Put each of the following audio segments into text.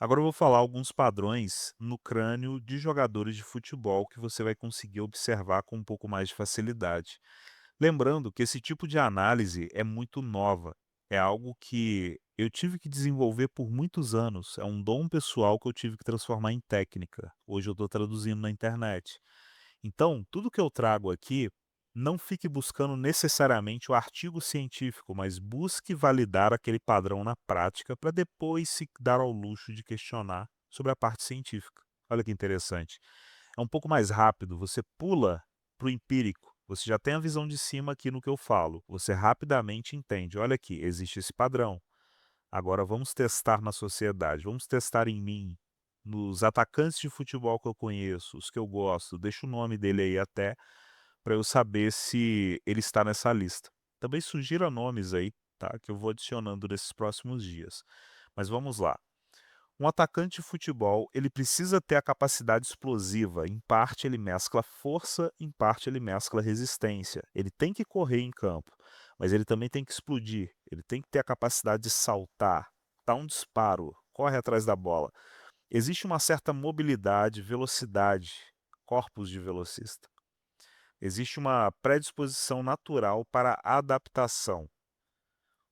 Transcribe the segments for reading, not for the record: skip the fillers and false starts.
Agora eu vou falar alguns padrões no crânio de jogadores de futebol que você vai conseguir observar com um pouco mais de facilidade. Lembrando que esse tipo de análise é muito nova, é algo que eu tive que desenvolver por muitos anos, é um dom pessoal que eu tive que transformar em técnica. Hoje eu estou traduzindo na internet. Então, tudo que eu trago aqui, não fique buscando necessariamente o artigo científico, mas busque validar aquele padrão na prática para depois se dar ao luxo de questionar sobre a parte científica. Olha que interessante. É um pouco mais rápido, você pula para o empírico, você já tem a visão de cima aqui no que eu falo, você rapidamente entende, olha aqui, existe esse padrão. Agora vamos testar na sociedade, vamos testar em mim, nos atacantes de futebol que eu conheço, os que eu gosto, deixa o nome dele aí até, para eu saber se ele está nessa lista. Também sugira nomes aí, tá, que eu vou adicionando nesses próximos dias. Mas vamos lá. Um atacante de futebol, ele precisa ter a capacidade explosiva, em parte ele mescla força, em parte ele mescla resistência. Ele tem que correr em campo, mas ele também tem que explodir, ele tem que ter a capacidade de saltar, dar um disparo, corre atrás da bola. Existe uma certa mobilidade, velocidade, corpos de velocista. Existe uma predisposição natural para a adaptação.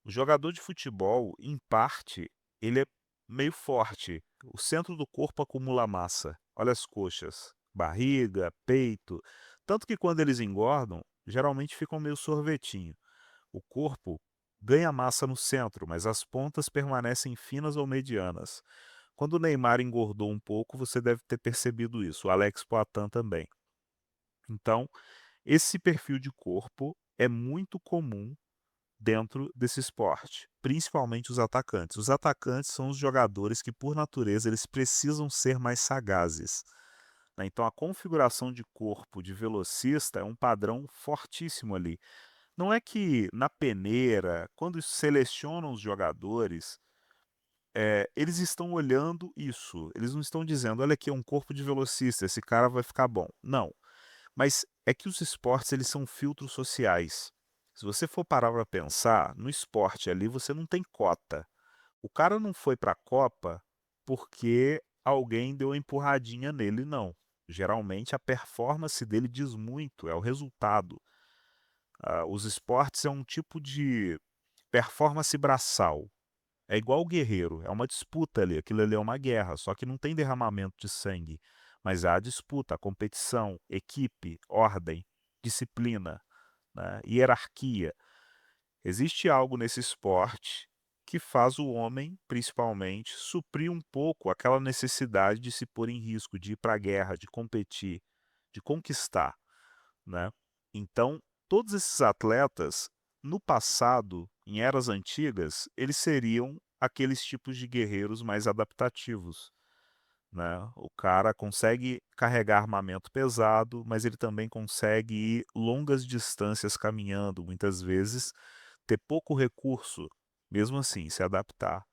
O jogador de futebol, em parte, ele é meio forte. O centro do corpo acumula massa. Olha as coxas, barriga, peito. Tanto que quando eles engordam, geralmente ficam meio sorvetinho. O corpo ganha massa no centro, mas as pontas permanecem finas ou medianas. Quando o Neymar engordou um pouco, você deve ter percebido isso. O Alex Poatan também. Então, esse perfil de corpo é muito comum dentro desse esporte, principalmente os atacantes. Os atacantes são os jogadores que, por natureza, eles precisam ser mais sagazes, né. Então a configuração de corpo de velocista é um padrão fortíssimo ali. Não é que na peneira, quando selecionam os jogadores, eles estão olhando isso, eles não estão dizendo: "Olha aqui, é um corpo de velocista, esse cara vai ficar bom". Não. Mas é que os esportes eles são filtros sociais. Se você for parar para pensar, no esporte ali você não tem cota. O cara não foi para a Copa porque alguém deu uma empurradinha nele, não. Geralmente a performance dele diz muito, é o resultado. Os esportes é um tipo de performance braçal. É igual o guerreiro, é uma disputa ali, aquilo ali é uma guerra, só que não tem derramamento de sangue, mas há disputa, competição, equipe, ordem, disciplina, né, hierarquia. Existe algo nesse esporte que faz o homem, principalmente, suprir um pouco aquela necessidade de se pôr em risco, de ir para a guerra, de competir, de conquistar, né. Então, todos esses atletas, no passado, em eras antigas, eles seriam aqueles tipos de guerreiros mais adaptativos, né. O cara consegue carregar armamento pesado, mas ele também consegue ir longas distâncias caminhando, muitas vezes ter pouco recurso, mesmo assim se adaptar,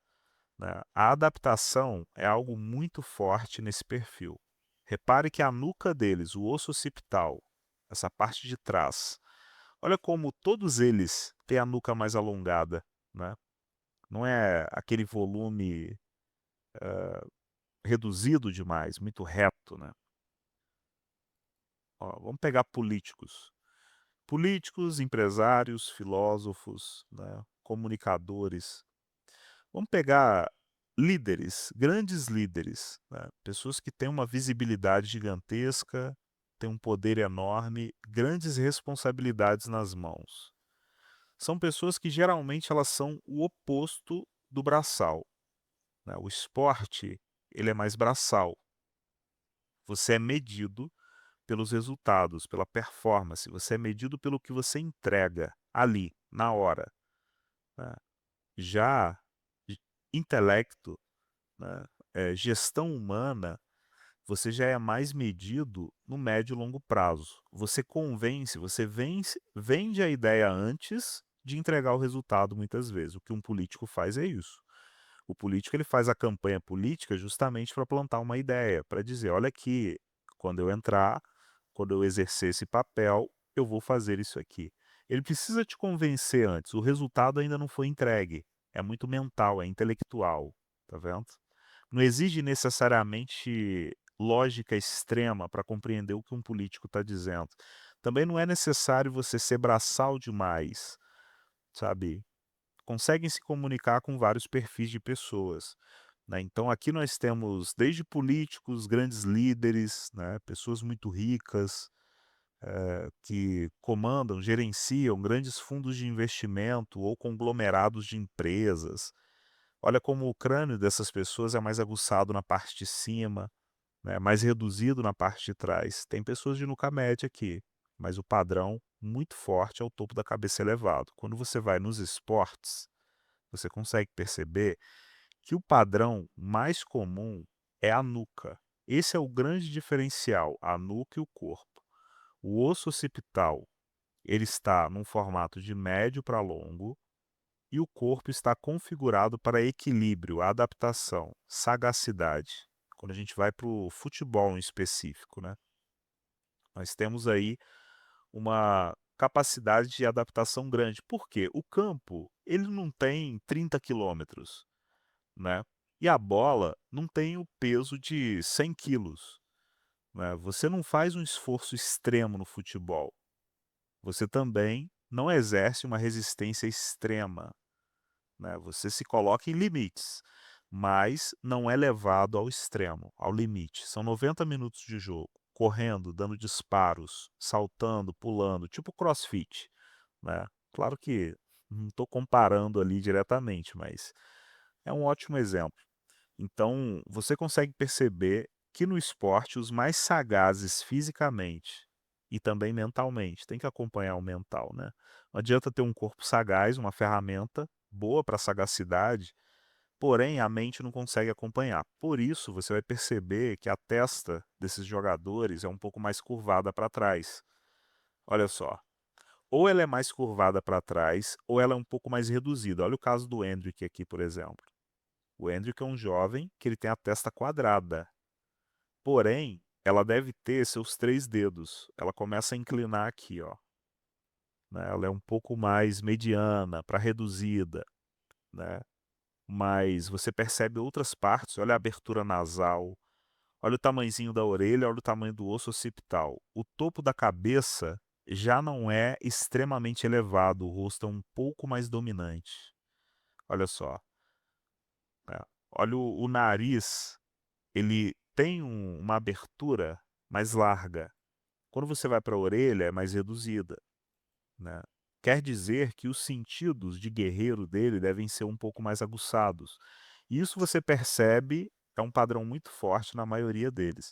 né. A adaptação é algo muito forte nesse perfil. Repare que a nuca deles, o osso occipital, essa parte de trás, olha como todos eles têm a nuca mais alongada, né. Não é aquele volume reduzido demais, muito reto, né. Ó, vamos pegar políticos. Políticos, empresários, filósofos, né, comunicadores. Vamos pegar líderes, grandes líderes, né, pessoas que têm uma visibilidade gigantesca, têm um poder enorme, grandes responsabilidades nas mãos. São pessoas que geralmente elas são o oposto do braçal, né. O esporte, ele é mais braçal. Você é medido pelos resultados, pela performance, você é medido pelo que você entrega ali, na hora, né. Já j intelecto, né, gestão humana, você já é mais medido no médio e longo prazo. Você convence, você vende a ideia antes de entregar o resultado muitas vezes. O que um político faz é isso. O político ele faz a campanha política justamente para plantar uma ideia, para dizer: "Olha aqui, quando eu entrar, quando eu exercer esse papel, eu vou fazer isso aqui". Ele precisa te convencer antes, o resultado ainda não foi entregue. É muito mental, é intelectual, tá vendo? Não exige necessariamente lógica extrema para compreender o que um político está dizendo. Também não é necessário você ser braçal demais, sabe. Conseguem se comunicar com vários perfis de pessoas, né. Então aqui nós temos desde políticos, grandes líderes, né, pessoas muito ricas, que comandam, gerenciam grandes fundos de investimento ou conglomerados de empresas. Olha como o crânio dessas pessoas é mais aguçado na parte de cima, né, mais reduzido na parte de trás. Tem pessoas de nuca média aqui, mas o padrão muito forte é o topo da cabeça elevado. Quando você vai nos esportes, você consegue perceber que o padrão mais comum é a nuca. Esse é o grande diferencial, a nuca e o corpo. O osso occipital, ele está num formato de médio para longo e o corpo está configurado para equilíbrio, adaptação, sagacidade. Quando a gente vai para o futebol em específico, né? Nós temos aí uma capacidade de adaptação grande. Por quê? O campo, ele não tem 30 quilômetros, né? E a bola não tem o peso de 100 quilos, né? Você não faz um esforço extremo no futebol. Você também não exerce uma resistência extrema, né, você se coloca em limites, mas não é levado ao extremo, ao limite. São 90 minutos de jogo, correndo, dando disparos, saltando, pulando, tipo crossfit, né. Claro que não estou comparando ali diretamente, mas é um ótimo exemplo. Então, você consegue perceber que no esporte os mais sagazes fisicamente e também mentalmente, tem que acompanhar o mental, né. Não adianta ter um corpo sagaz, uma ferramenta boa para sagacidade, porém a mente não consegue acompanhar. Por isso, você vai perceber que a testa desses jogadores é um pouco mais curvada para trás. Olha só, ou ela é mais curvada para trás, ou ela é um pouco mais reduzida. Olha o caso do Endrick aqui, por exemplo. O Endrick é um jovem que ele tem a testa quadrada, porém, ela deve ter seus 3 dedos. Ela começa a inclinar aqui, ó, né, ela é um pouco mais mediana para reduzida, né, mas você percebe outras partes, olha a abertura nasal, olha o tamanhozinho da orelha, olha o tamanho do osso occipital. O topo da cabeça já não é extremamente elevado, o rosto é um pouco mais dominante. Olha só, né, olha o nariz. Ele tem uma abertura mais larga. Quando você vai para a orelha, é mais reduzida, né. Quer dizer que os sentidos de guerreiro dele devem ser um pouco mais aguçados. E isso você percebe, é um padrão muito forte na maioria deles.